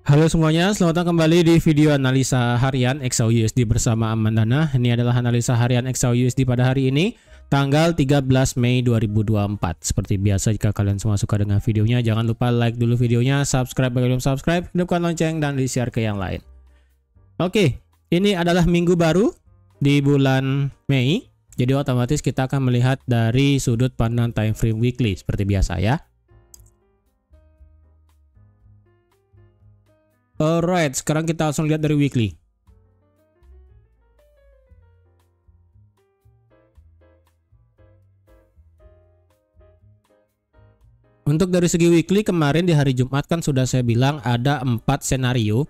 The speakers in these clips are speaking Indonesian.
Halo semuanya, selamat datang kembali di video analisa harian XAUUSD bersama Amandana. Ini adalah analisa harian XAUUSD pada hari ini, tanggal 13 Mei 2024. Seperti biasa, jika kalian semua suka dengan videonya, jangan lupa like dulu videonya, subscribe bagi belum subscribe, hidupkan lonceng, dan di-share ke yang lain. Oke, ini adalah minggu baru di bulan Mei, jadi otomatis kita akan melihat dari sudut pandang time frame weekly, seperti biasa ya. Alright, sekarang kita langsung lihat dari weekly. Untuk dari segi weekly, kemarin di hari Jumat kan sudah saya bilang ada 4 senario,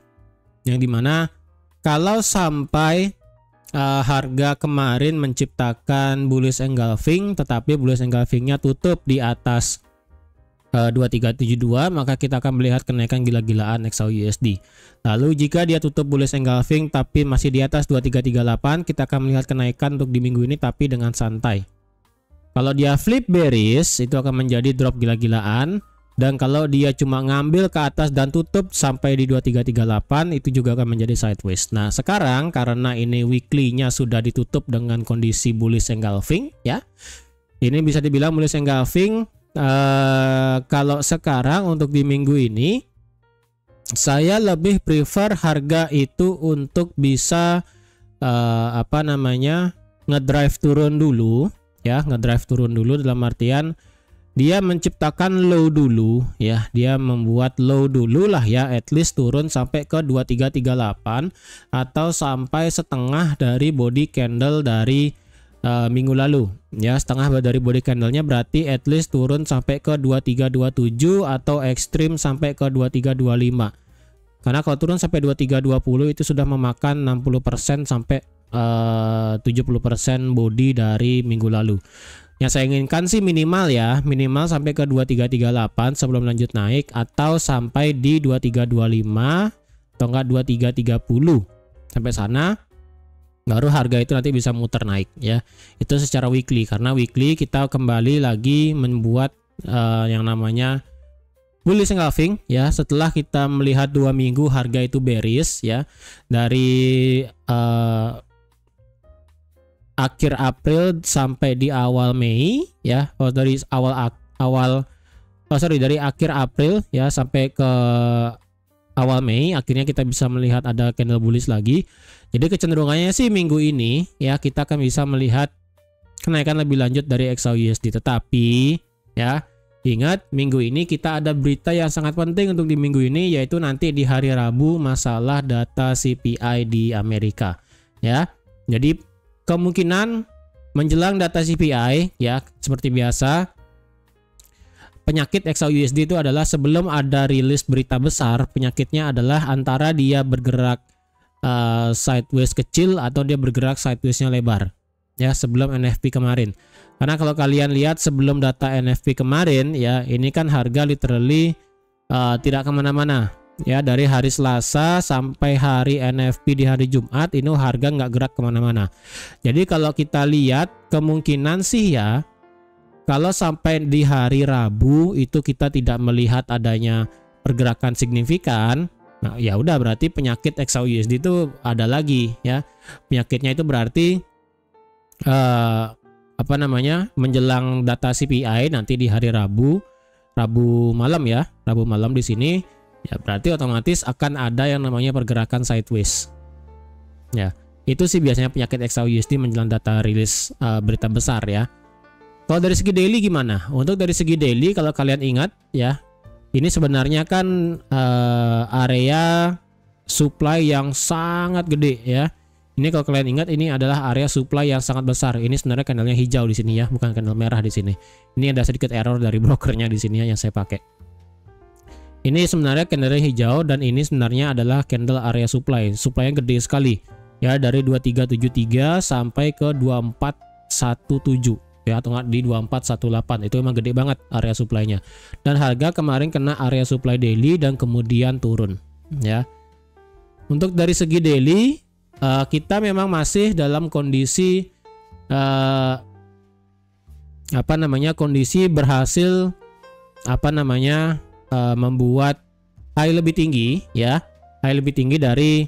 yang dimana kalau sampai harga kemarin menciptakan bullish engulfing, tetapi bullish engulfingnya tutup di atas 2372, maka kita akan melihat kenaikan gila-gilaan XAUUSD. Lalu jika dia tutup bullish engulfing tapi masih di atas 2338, kita akan melihat kenaikan untuk di minggu ini tapi dengan santai. Kalau dia flip bearish, itu akan menjadi drop gila-gilaan, dan kalau dia cuma ngambil ke atas dan tutup sampai di 2338, itu juga akan menjadi sideways. Nah, sekarang karena ini weekly-nya sudah ditutup dengan kondisi bullish engulfing ya. Ini bisa dibilang bullish engulfing. Kalau sekarang untuk di minggu ini saya lebih prefer harga itu untuk bisa ngedrive turun dulu ya, ngedrive turun dulu dalam artian dia menciptakan low dulu ya, dia membuat low dulu lah ya, at least turun sampai ke 2338 atau sampai setengah dari body candle dari minggu lalu ya, setengah dari body candlenya berarti at least turun sampai ke 2327 atau ekstrim sampai ke 2325. Karena kalau turun sampai 2320 itu sudah memakan 60% sampai 70% body dari minggu lalu. Yang saya inginkan sih minimal ya, minimal sampai ke 2338 sebelum lanjut naik, atau sampai di 2325 atau enggak 2330. Sampai sana baru harga itu nanti bisa muter naik ya. Itu secara weekly, karena weekly kita kembali lagi membuat yang namanya bullish engulfing ya. Setelah kita melihat 2 minggu harga itu bearish ya, dari akhir April sampai di awal Mei ya, dari dari akhir April ya sampai ke awal Mei, akhirnya kita bisa melihat ada candle bullish lagi. Jadi kecenderungannya sih minggu ini ya kita akan bisa melihat kenaikan lebih lanjut dari XAUUSD. Tetapi ya ingat, minggu ini kita ada berita yang sangat penting untuk di minggu ini, yaitu nanti di hari Rabu masalah data CPI di Amerika ya. Jadi kemungkinan menjelang data CPI ya, seperti biasa penyakit XAUUSD itu adalah sebelum ada rilis berita besar, penyakitnya adalah antara dia bergerak sideways kecil atau dia bergerak sidewaysnya lebar ya, sebelum NFP kemarin. Karena kalau kalian lihat sebelum data NFP kemarin ya, ini kan harga literally tidak kemana-mana ya, dari hari Selasa sampai hari NFP di hari Jumat ini harga nggak gerak kemana-mana. Jadi kalau kita lihat kemungkinan sih ya, kalau sampai di hari Rabu itu kita tidak melihat adanya pergerakan signifikan, nah ya udah berarti penyakit XAUUSD itu ada lagi ya. Penyakitnya itu berarti menjelang data CPI nanti di hari Rabu malam ya, Rabu malam di sini ya, berarti otomatis akan ada yang namanya pergerakan sideways. Ya, itu sih biasanya penyakit XAUUSD menjelang data rilis berita besar ya. Kalau dari segi daily gimana? Untuk dari segi daily, kalau kalian ingat ya, ini sebenarnya kan area supply yang sangat gede ya. Ini kalau kalian ingat, ini adalah area supply yang sangat besar. Ini sebenarnya candlenya hijau di sini ya, bukan candle merah di sini. Ini ada sedikit error dari brokernya di sini ya, yang saya pakai. Ini sebenarnya candlenya hijau, dan ini sebenarnya adalah candle area supply. Supply-nya gede sekali ya, dari 2373 sampai ke 2417. Ya, atau di 2418 itu memang gede banget area supply-nya, dan harga kemarin kena area supply daily dan kemudian turun ya. Untuk dari segi daily kita memang masih dalam kondisi kondisi berhasil membuat high lebih tinggi ya. high lebih tinggi dari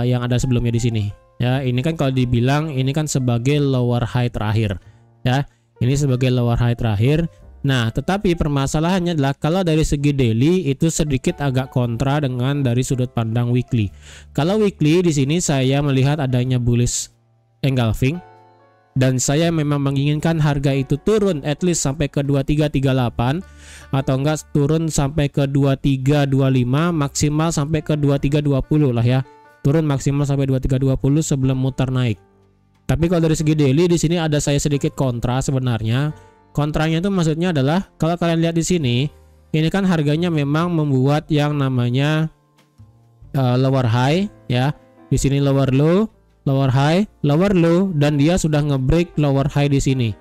yang ada sebelumnya di sini. Ya, ini kan kalau dibilang ini kan sebagai lower high terakhir. Ya, ini sebagai lower high terakhir. Nah, tetapi permasalahannya adalah kalau dari segi daily itu sedikit agak kontra dengan dari sudut pandang weekly. Kalau weekly di sini saya melihat adanya bullish engulfing. Dan saya memang menginginkan harga itu turun at least sampai ke 2338 atau enggak turun sampai ke 2325, maksimal sampai ke 2320 lah ya. Turun maksimal sampai 2320 sebelum muter naik. Tapi kalau dari segi daily di sini ada saya sedikit kontra sebenarnya. Kontranya itu maksudnya adalah kalau kalian lihat di sini, ini kan harganya memang membuat yang namanya lower high ya. Di sini lower low, lower high, lower low, dan dia sudah ngebreak lower high di sini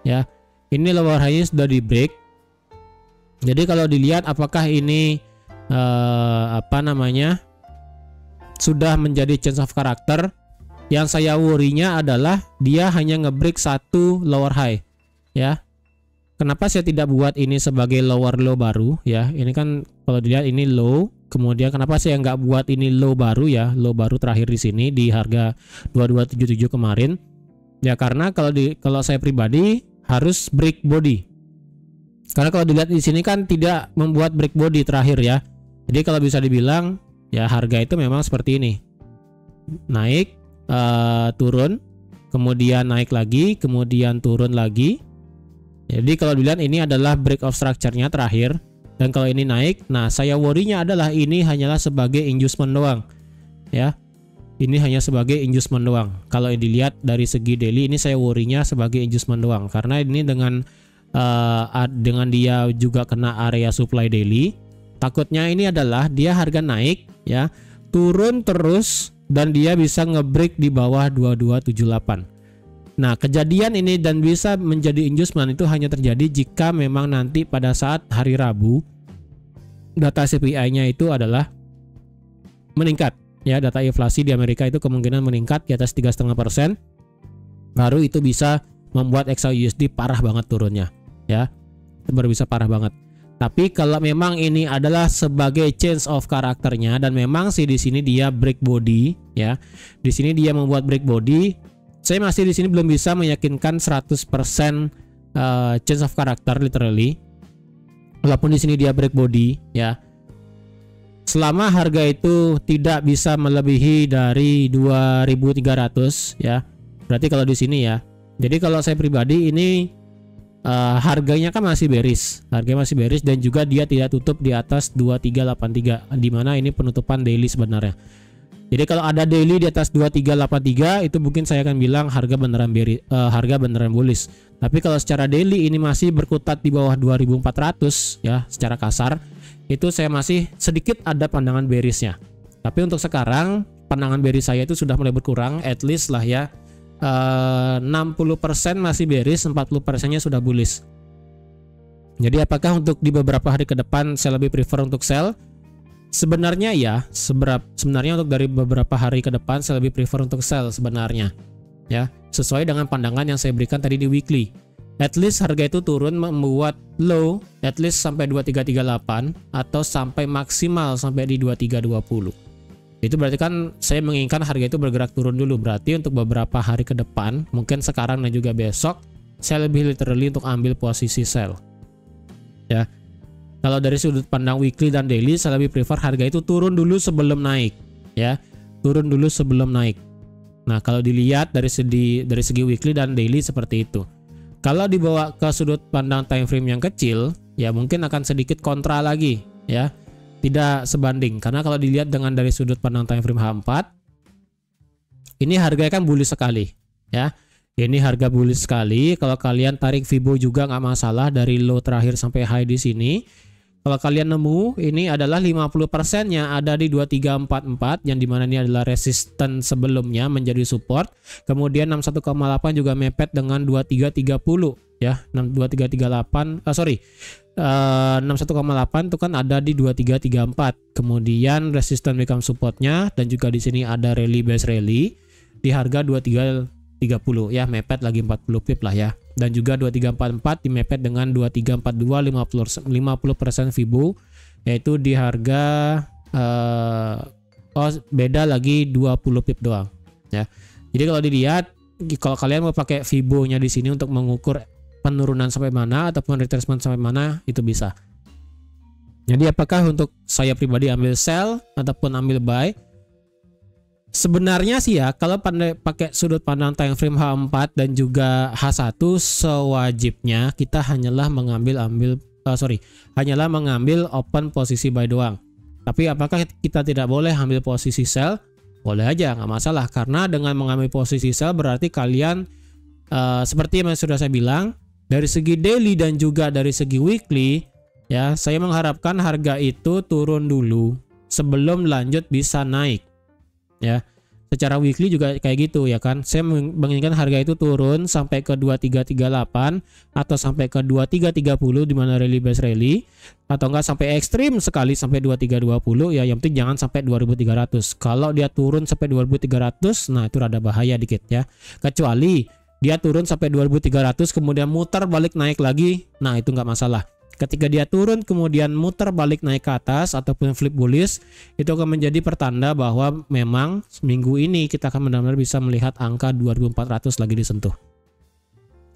ya. Ini lower high-nya sudah di break. Jadi kalau dilihat apakah ini sudah menjadi change of character, yang saya worry-nya adalah dia hanya ngebreak satu lower high ya. Kenapa saya tidak buat ini sebagai lower low baru ya? Ini kan kalau dilihat ini low. Kemudian kenapa saya nggak buat ini low baru ya? Low baru terakhir di sini di harga 2277 kemarin. Ya karena kalau saya pribadi harus break body. Karena kalau dilihat di sini kan tidak membuat break body terakhir ya. Jadi kalau bisa dibilang ya harga itu memang seperti ini. Naik, turun, kemudian naik lagi, kemudian turun lagi. Jadi kalau dilihat ini adalah break of structure-nya terakhir. Dan kalau ini naik, nah saya worry-nya adalah ini hanyalah sebagai inducement doang ya. Ini hanya sebagai inducement doang. Kalau dilihat dari segi daily ini saya worry-nya sebagai inducement doang. Karena ini dengan dia juga kena area supply daily. Takutnya ini adalah dia harga naik ya, turun terus dan dia bisa ngebreak di bawah 2278. Nah, kejadian ini dan bisa menjadi inducement itu hanya terjadi jika memang nanti pada saat hari Rabu data CPI-nya itu adalah meningkat ya. Data inflasi di Amerika itu kemungkinan meningkat di atas 3,5%. Baru itu bisa membuat XAUUSD parah banget turunnya ya. Baru bisa parah banget. Tapi kalau memang ini adalah sebagai change of karakternya dan memang sih di sini dia break body ya. Di sini dia membuat break body. Saya masih di sini belum bisa meyakinkan 100% change of character literally. Walaupun di sini dia break body ya. Selama harga itu tidak bisa melebihi dari 2300 ya. Berarti kalau di sini ya. Jadi kalau saya pribadi ini harganya kan masih bearish. Harganya masih bearish dan juga dia tidak tutup di atas 2383 di mana ini penutupan daily sebenarnya. Jadi kalau ada daily di atas 2383 itu mungkin saya akan bilang harga beneran bullish. Tapi kalau secara daily ini masih berkutat di bawah 2400 ya, secara kasar itu saya masih sedikit ada pandangan bearishnya. Tapi untuk sekarang pandangan bearish saya itu sudah mulai berkurang, at least lah ya. 60% masih bearish, 40%-nya sudah bullish. Jadi apakah untuk di beberapa hari ke depan saya lebih prefer untuk sell? Sebenarnya ya, sebenarnya untuk dari beberapa hari ke depan saya lebih prefer untuk sell sebenarnya ya, sesuai dengan pandangan yang saya berikan tadi di weekly. At least harga itu turun membuat low at least sampai 2338 atau sampai maksimal sampai di 2320. Itu berarti kan saya menginginkan harga itu bergerak turun dulu. Berarti untuk beberapa hari ke depan, mungkin sekarang dan juga besok, saya lebih literally untuk ambil posisi sell ya. Kalau dari sudut pandang weekly dan daily, saya lebih prefer harga itu turun dulu sebelum naik ya. Turun dulu sebelum naik. Nah, kalau dilihat dari segi weekly dan daily seperti itu. Kalau dibawa ke sudut pandang time frame yang kecil, ya mungkin akan sedikit kontra lagi ya. Tidak sebanding karena kalau dilihat dengan dari sudut pandang time frame H4, ini harganya kan bullish sekali ya. Ini harga bullish sekali. Kalau kalian tarik Fibo juga nggak masalah dari low terakhir sampai high di sini. Kalau kalian nemu ini adalah 50%-nya ada di 2344 yang dimana ini adalah resisten sebelumnya menjadi support. Kemudian 61,8 juga mepet dengan 2330 ya. 2338 61,8 itu kan ada di 2334. Kemudian resisten become supportnya dan juga di sini ada rally base rally di harga 2330 ya, mepet lagi 40 pip lah ya. Dan juga 2344 dimepet dengan 2342 50% Fibo yaitu di harga beda lagi 20 pip doang ya. Jadi kalau dilihat, kalau kalian mau pakai Fibo-nya di sini untuk mengukur penurunan sampai mana ataupun retracement sampai mana, itu bisa. Jadi apakah untuk saya pribadi ambil sell ataupun ambil buy? Sebenarnya sih ya, kalau pakai sudut pandang time frame H4 dan juga H1, sewajibnya kita hanyalah mengambil open posisi buy doang. Tapi apakah kita tidak boleh ambil posisi sell? Boleh aja, nggak masalah. Karena dengan mengambil posisi sell berarti kalian seperti yang sudah saya bilang, dari segi daily dan juga dari segi weekly, ya saya mengharapkan harga itu turun dulu sebelum lanjut bisa naik. Ya, secara weekly juga kayak gitu ya kan. Saya menginginkan harga itu turun sampai ke 2338 atau sampai ke 2330 di mana rally base rally, atau enggak sampai ekstrim sekali sampai 2320 ya, yang penting jangan sampai 2300. Kalau dia turun sampai 2300, nah itu rada bahaya dikit ya. Kecuali dia turun sampai 2300 kemudian muter balik naik lagi, nah itu nggak masalah. Ketika dia turun kemudian muter balik naik ke atas ataupun flip bullish, itu akan menjadi pertanda bahwa memang minggu ini kita akan benar-benar bisa melihat angka 2400 lagi disentuh.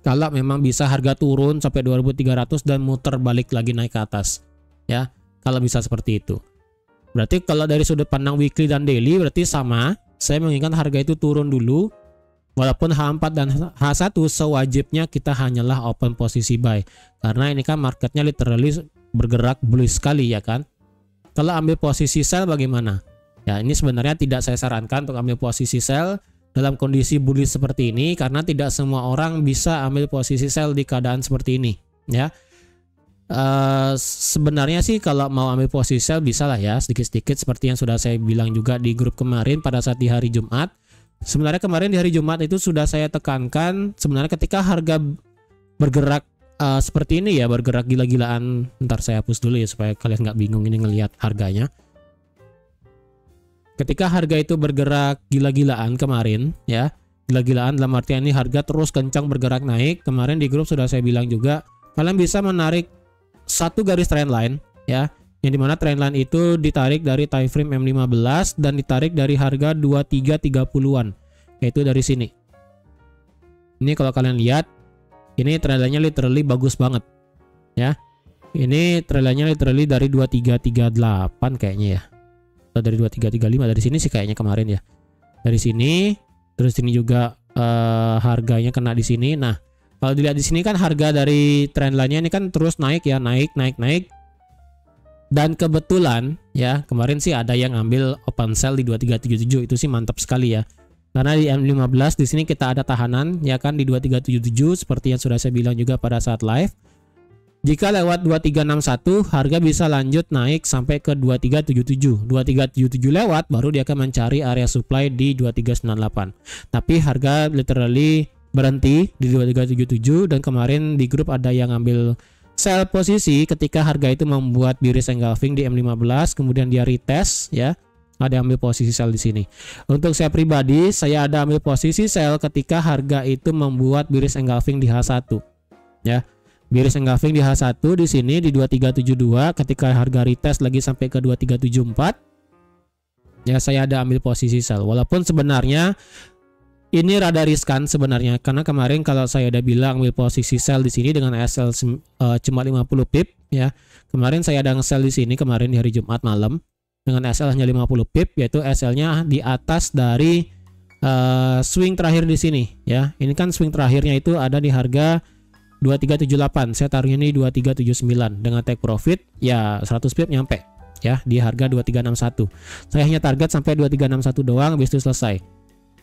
Kalau memang bisa harga turun sampai 2300 dan muter balik lagi naik ke atas ya, kalau bisa seperti itu. Berarti kalau dari sudut pandang weekly dan daily berarti sama, saya menginginkan harga itu turun dulu. Walaupun H4 dan H1 sewajibnya kita hanyalah open posisi buy. Karena ini kan marketnya literally bergerak bullish sekali ya kan. Kalau ambil posisi sell bagaimana? Ya ini sebenarnya tidak saya sarankan untuk ambil posisi sell dalam kondisi bullish seperti ini. Karena tidak semua orang bisa ambil posisi sell di keadaan seperti ini ya. Sebenarnya sih kalau mau ambil posisi sell bisa lah ya, sedikit-sedikit seperti yang sudah saya bilang juga di grup kemarin pada saat di hari Jumat. Sebenarnya kemarin di hari Jumat itu sudah saya tekankan, sebenarnya ketika harga bergerak seperti ini ya, bergerak gila-gilaan. Ntar saya hapus dulu ya supaya kalian nggak bingung ini ngelihat harganya. Ketika harga itu bergerak gila-gilaan kemarin ya, gila-gilaan dalam artian ini harga terus kencang bergerak naik. Kemarin di grup sudah saya bilang juga, kalian bisa menarik satu garis trendline ya, yang dimana trendline itu ditarik dari time frame M15 dan ditarik dari harga 2330-an, yaitu dari sini. Ini kalau kalian lihat, ini trendline-nya literally bagus banget ya. Ini trendline-nya literally dari 2338 kayaknya ya, atau dari 2335, dari sini sih kayaknya kemarin ya. Dari sini, terus ini juga harganya kena di sini. Nah, kalau dilihat di sini kan harga dari trendline-nya ini kan terus naik ya, naik. Dan kebetulan ya kemarin sih ada yang ngambil open sell di 2377, itu sih mantap sekali ya. Karena di M15 di sini kita ada tahanan ya kan di 2377 seperti yang sudah saya bilang juga pada saat live. Jika lewat 2361 harga bisa lanjut naik sampai ke 2377. 2377 lewat baru dia akan mencari area supply di 2398. Tapi harga literally berhenti di 2377 dan kemarin di grup ada yang ngambil sell posisi ketika harga itu membuat bearish engulfing di M15, kemudian dia retest ya, ada ambil posisi sell di sini. Untuk saya pribadi, saya ada ambil posisi sell ketika harga itu membuat bearish engulfing di H1 ya. Bearish engulfing di H1 di sini di 2372 ketika harga retest lagi sampai ke 2374. Ya, saya ada ambil posisi sell. Walaupun sebenarnya ini rada riskan sebenarnya, karena kemarin kalau saya udah bilang ambil posisi sell di sini dengan SL cuma 50 pip ya. Kemarin saya ada nge-sell di sini kemarin di hari Jumat malam dengan SL hanya 50 pip, yaitu SL-nya di atas dari swing terakhir di sini ya. Ini kan swing terakhirnya itu ada di harga 2378. Saya taruhnya ini 2379 dengan take profit ya 100 pip nyampe ya di harga 2361. Saya hanya target sampai 2361 doang, habis itu selesai.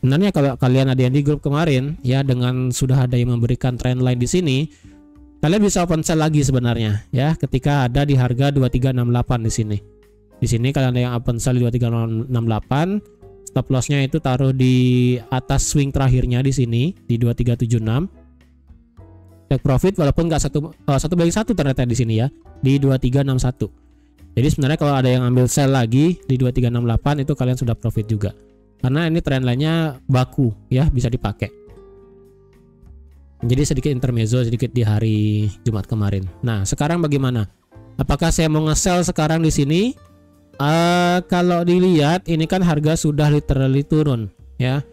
Sebenarnya kalau kalian ada yang di grup kemarin ya, dengan sudah ada yang memberikan trendline di sini, kalian bisa open sell lagi sebenarnya ya ketika ada di harga 2368 di sini. Di sini kalian ada yang open sell di 2368, stop lossnya itu taruh di atas swing terakhirnya di sini di 2376. Take profit walaupun nggak satu bagi satu ternyata di sini ya di 2361. Jadi sebenarnya kalau ada yang ambil sell lagi di 2368 itu kalian sudah profit juga. Karena ini trendline-nya baku ya, bisa dipakai. Jadi sedikit intermezzo sedikit di hari Jumat kemarin. Nah, sekarang bagaimana? Apakah saya mau nge-sell sekarang di sini Kalau dilihat ini kan harga sudah literally turun ya.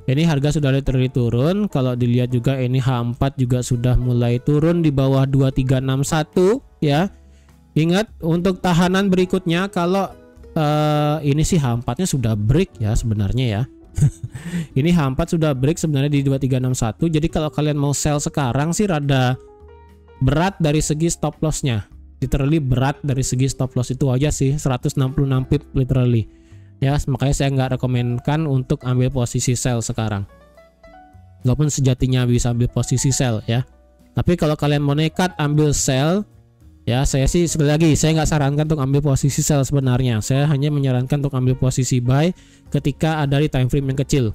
Ini harga sudah literally turun. Kalau dilihat juga ini H4 juga sudah mulai turun di bawah 2361 ya. Ingat untuk tahanan berikutnya kalau ini sih H4-nya sudah break ya sebenarnya ya. Ini H4 sudah break sebenarnya di 2361. Jadi kalau kalian mau sell sekarang sih rada berat dari segi stop loss-nya. Literally berat dari segi stop loss itu aja sih, 166 pip literally. Ya, makanya saya nggak rekomenkan untuk ambil posisi sell sekarang. Walaupun sejatinya bisa ambil posisi sell ya. Tapi kalau kalian mau nekat ambil sell, ya saya sih sekali lagi saya nggak sarankan untuk ambil posisi sell sebenarnya. Saya hanya menyarankan untuk ambil posisi buy ketika ada di time frame yang kecil.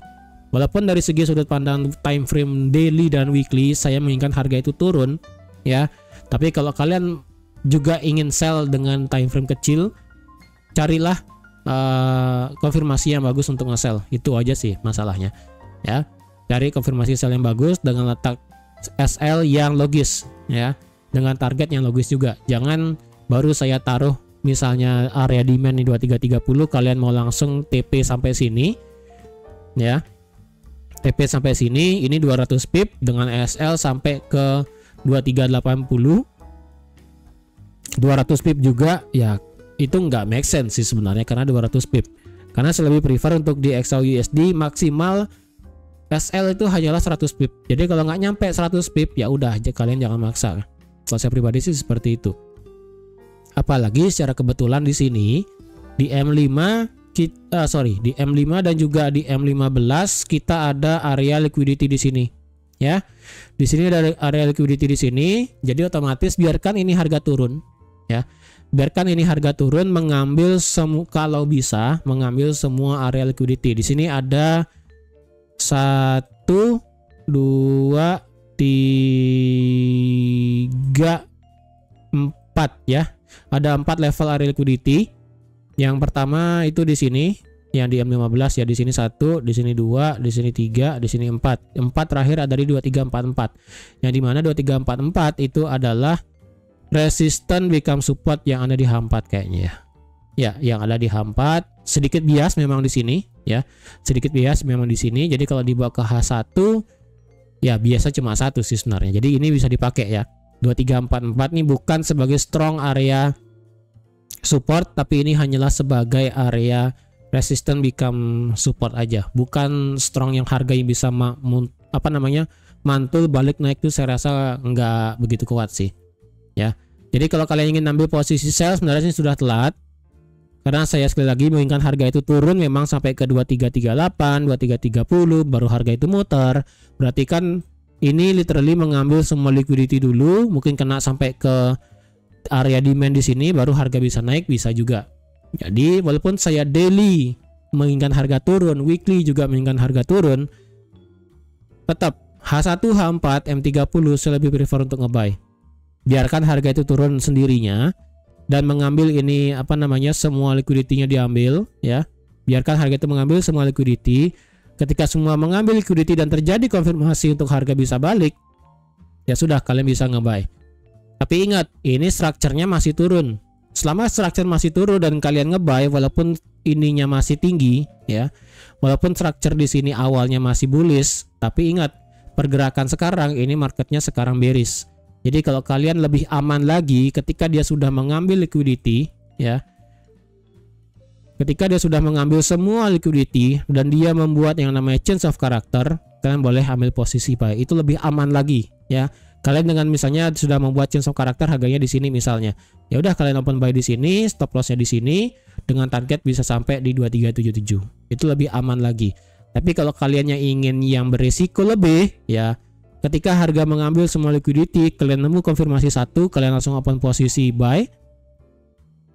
Walaupun dari segi sudut pandang time frame daily dan weekly saya menginginkan harga itu turun ya. Tapi kalau kalian juga ingin sell dengan time frame kecil, carilah konfirmasi yang bagus untuk nge-sell. Itu aja sih masalahnya ya. Cari konfirmasi sell yang bagus dengan letak SL yang logis ya, dengan target yang logis juga. Jangan baru saya taruh misalnya area demand di 2330 kalian mau langsung TP sampai sini ya. TP sampai sini ini 200 pip dengan SL sampai ke 2380. 200 pip juga ya, itu nggak make sense sih sebenarnya karena 200 pip. Karena saya lebih prefer untuk di XAUUSD maksimal SL itu hanyalah 100 pip. Jadi kalau nggak nyampe 100 pip ya udah kalian jangan maksa. Kalau saya pribadi sih seperti itu. Apalagi secara kebetulan di sini di M5 di M5 dan juga di M15 kita ada area liquidity di sini. Ya. Di sini ada area liquidity di sini, jadi otomatis biarkan ini harga turun ya. Biarkan ini harga turun, mengambil kalau bisa mengambil semua area liquidity. Di sini ada 1 2 3 4 ya. Ada 4 level area liquidity. Yang pertama itu di sini yang di M15 ya, di sini 1, di sini 2, di sini 3, di sini 4. 4 terakhir ada di 2344. Yang dimana 2344 itu adalah resistance become support yang ada di H4 kayaknya ya. Ya, yang ada di H4 sedikit bias memang di sini ya. Sedikit bias memang di sini. Jadi kalau dibawa ke H1 ya biasa cuma 1 sih sebenarnya. Jadi ini bisa dipakai ya. 2344 ini bukan sebagai strong area support, tapi ini hanyalah sebagai area resistance become support aja, bukan strong yang harga yang bisa mantul balik naik tuh saya rasa nggak begitu kuat sih ya. Jadi kalau kalian ingin ambil posisi sell sebenarnya ini sudah telat, karena saya sekali lagi menginginkan harga itu turun memang sampai ke 2338 2330 baru harga itu muter. Berarti kan ini literally mengambil semua liquidity dulu, mungkin kena sampai ke area demand di sini baru harga bisa naik, bisa juga. Jadi walaupun saya daily menginginkan harga turun, weekly juga menginginkan harga turun, tetap H1, H4, M30 saya lebih prefer untuk ngebuy. Biarkan harga itu turun sendirinya dan mengambil ini semua liquidity-nya diambil ya. Biarkan harga itu mengambil semua liquidity. Ketika semua mengambil liquidity dan terjadi konfirmasi untuk harga bisa balik, ya sudah kalian bisa ngebuy. Tapi ingat, ini strukturnya masih turun. Selama struktur masih turun dan kalian ngebuy walaupun ininya masih tinggi ya. Walaupun struktur di sini awalnya masih bullish, tapi ingat pergerakan sekarang ini marketnya sekarang bearish. Jadi kalau kalian lebih aman lagi ketika dia sudah mengambil liquidity ya. Ketika dia sudah mengambil semua liquidity dan dia membuat yang namanya change of character, kalian boleh ambil posisi buy. Itu lebih aman lagi ya. Kalian dengan misalnya sudah membuat change of character harganya di sini misalnya. Ya udah kalian open buy di sini, stop lossnya di sini dengan target bisa sampai di 2377. Itu lebih aman lagi. Tapi kalau kalian yang ingin yang berisiko lebih ya, ketika harga mengambil semua liquidity, kalian nemu konfirmasi 1, kalian langsung open posisi buy.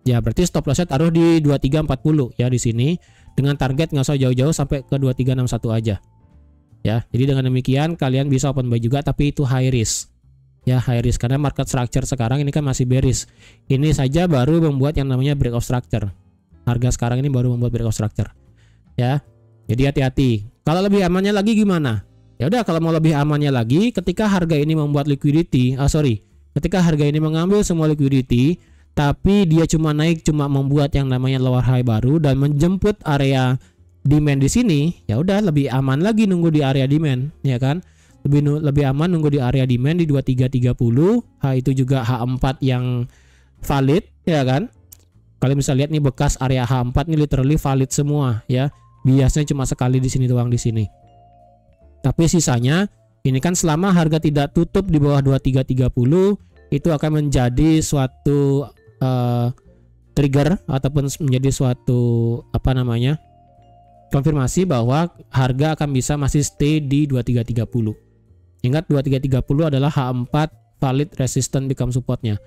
Ya berarti stop lossnya taruh di 2340 ya di sini dengan target nggak usah jauh-jauh sampai ke 2361 aja. Ya, jadi dengan demikian kalian bisa open buy juga, tapi itu high risk. Ya, high risk karena market structure sekarang ini kan masih bearish. Ini saja baru membuat yang namanya break of structure. Harga sekarang ini baru membuat break of structure. Ya. Jadi hati-hati. Kalau lebih amannya lagi gimana? Ya udah, kalau mau lebih amannya lagi ketika harga ini membuat liquidity, ketika harga ini mengambil semua liquidity, tapi dia cuma membuat yang namanya lower high baru dan menjemput area demand di sini, ya udah lebih aman lagi nunggu di area demand, ya kan? Lebih aman nunggu di area demand di 2330. Itu juga H4 yang valid, ya kan? Kalian bisa lihat nih bekas area H4 nih literally valid semua, ya. Biasanya cuma sekali di sini doang di sini. Tapi sisanya ini kan selama harga tidak tutup di bawah 2330 itu akan menjadi suatu trigger ataupun menjadi suatu konfirmasi bahwa harga akan bisa masih stay di 2330. Ingat 2330 adalah H4 valid resistance become supportnya.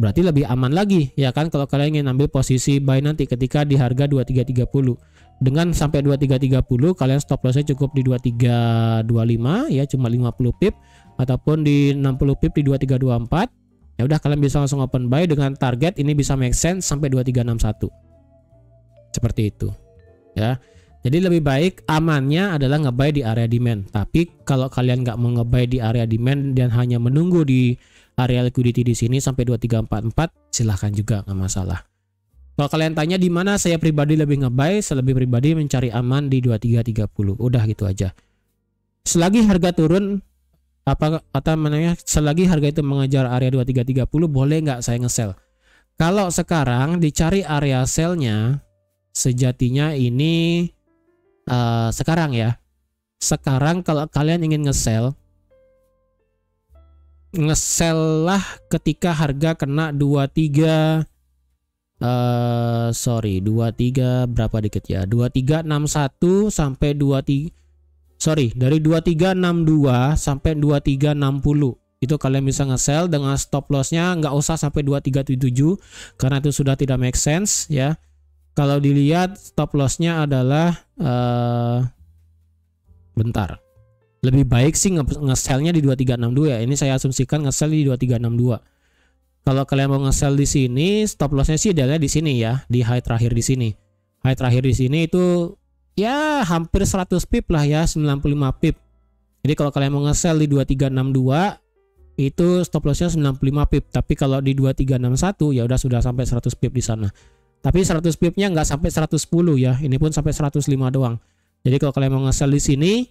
Berarti lebih aman lagi, ya kan, kalau kalian ingin ambil posisi buy nanti ketika di harga 2330. Dengan sampai 2330 kalian stop lossnya cukup di 2325, ya, cuma 50 pip, ataupun di 60 pip di 2324. Ya udah, kalian bisa langsung open buy dengan target ini bisa make sense sampai 2361. Seperti itu, ya. Jadi lebih baik amannya adalah ngebuy di area demand. Tapi kalau kalian nggak mau ngebuy di area demand dan hanya menunggu di area liquidity di sini sampai 2344, silahkan juga, nggak masalah. Kalau kalian tanya di mana saya pribadi lebih ngebuy, saya lebih pribadi mencari aman di 2330. Udah gitu aja. Selagi harga turun, selagi harga itu mengejar area 2330, boleh nggak saya nge-sell? Kalau sekarang dicari area sell-nya, sejatinya ini sekarang ya. Sekarang kalau kalian ingin nge-sell lah ketika harga kena 23 berapa dikit ya, 2361 sampai dari 2362 sampai 2360 itu kalian bisa nge-sell dengan stop lossnya nggak usah sampai 2377 karena itu sudah tidak make sense, ya. Kalau dilihat stop lossnya adalah bentar, lebih baik sih nge-sell-nya di 2362 ya. Ini saya asumsikan nge-sell di 2362. Kalau kalian mau nge-sell di sini, stop loss-nya sih adalah di sini ya, di high terakhir di sini. High terakhir di sini itu ya hampir 100 pip lah ya, 95 pip. Jadi kalau kalian mau nge-sell di 2362 itu stop loss-nya 95 pip. Tapi kalau di 2361 ya udah sudah sampai 100 pip di sana. Tapi 100 pipnya nggak sampai 110 ya. Ini pun sampai 105 doang. Jadi kalau kalian mau nge-sell di sini,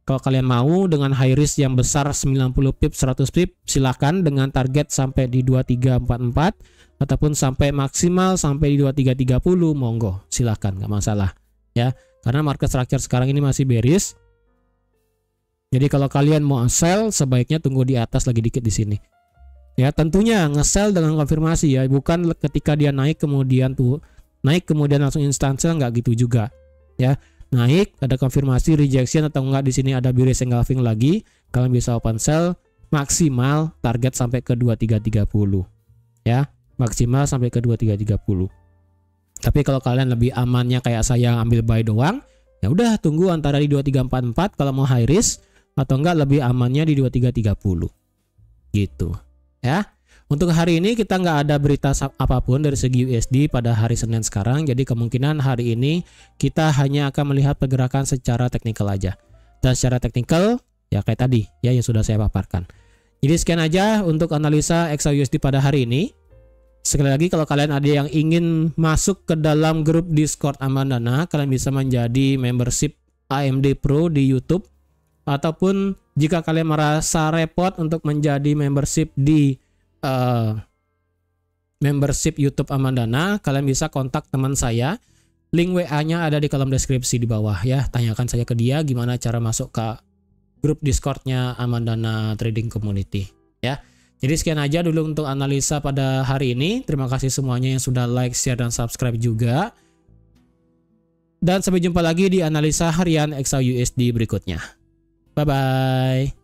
kalau kalian mau dengan high risk yang besar 90 pip, 100 pip, silahkan dengan target sampai di 2344 ataupun sampai maksimal sampai di 2330, monggo, silahkan, nggak masalah, ya. Karena market structure sekarang ini masih bearish. Jadi kalau kalian mau sell, sebaiknya tunggu di atas lagi dikit di sini. Ya, tentunya nge-sell dengan konfirmasi ya, bukan ketika dia naik kemudian langsung instan sell, nggak gitu juga, ya. Naik, ada konfirmasi rejection atau enggak, di sini ada bearish engulfing lagi, kalian bisa open sell maksimal target sampai ke 2330, ya, maksimal sampai ke 2330. Tapi kalau kalian lebih amannya kayak saya ambil buy doang, ya udah tunggu antara di 2344 kalau mau high risk, atau enggak lebih amannya di 2330 gitu, ya. Untuk hari ini kita nggak ada berita apapun dari segi USD pada hari Senin sekarang. Jadi kemungkinan hari ini kita hanya akan melihat pergerakan secara teknikal aja. Dan secara teknikal ya kayak tadi ya yang sudah saya paparkan. Jadi sekian aja untuk analisa XAUSD pada hari ini. Sekali lagi kalau kalian ada yang ingin masuk ke dalam grup Discord Amandana, kalian bisa menjadi membership AMD Pro di YouTube. Ataupun jika kalian merasa repot untuk menjadi membership di membership YouTube Amandana, kalian bisa kontak teman saya. Link WA-nya ada di kolom deskripsi di bawah ya. Tanyakan saja ke dia gimana cara masuk ke grup Discord-nya Amandana Trading Community ya. Jadi sekian aja dulu untuk analisa pada hari ini. Terima kasih semuanya yang sudah like, share, dan subscribe juga. Dan sampai jumpa lagi di analisa harian XAUSD berikutnya. Bye bye.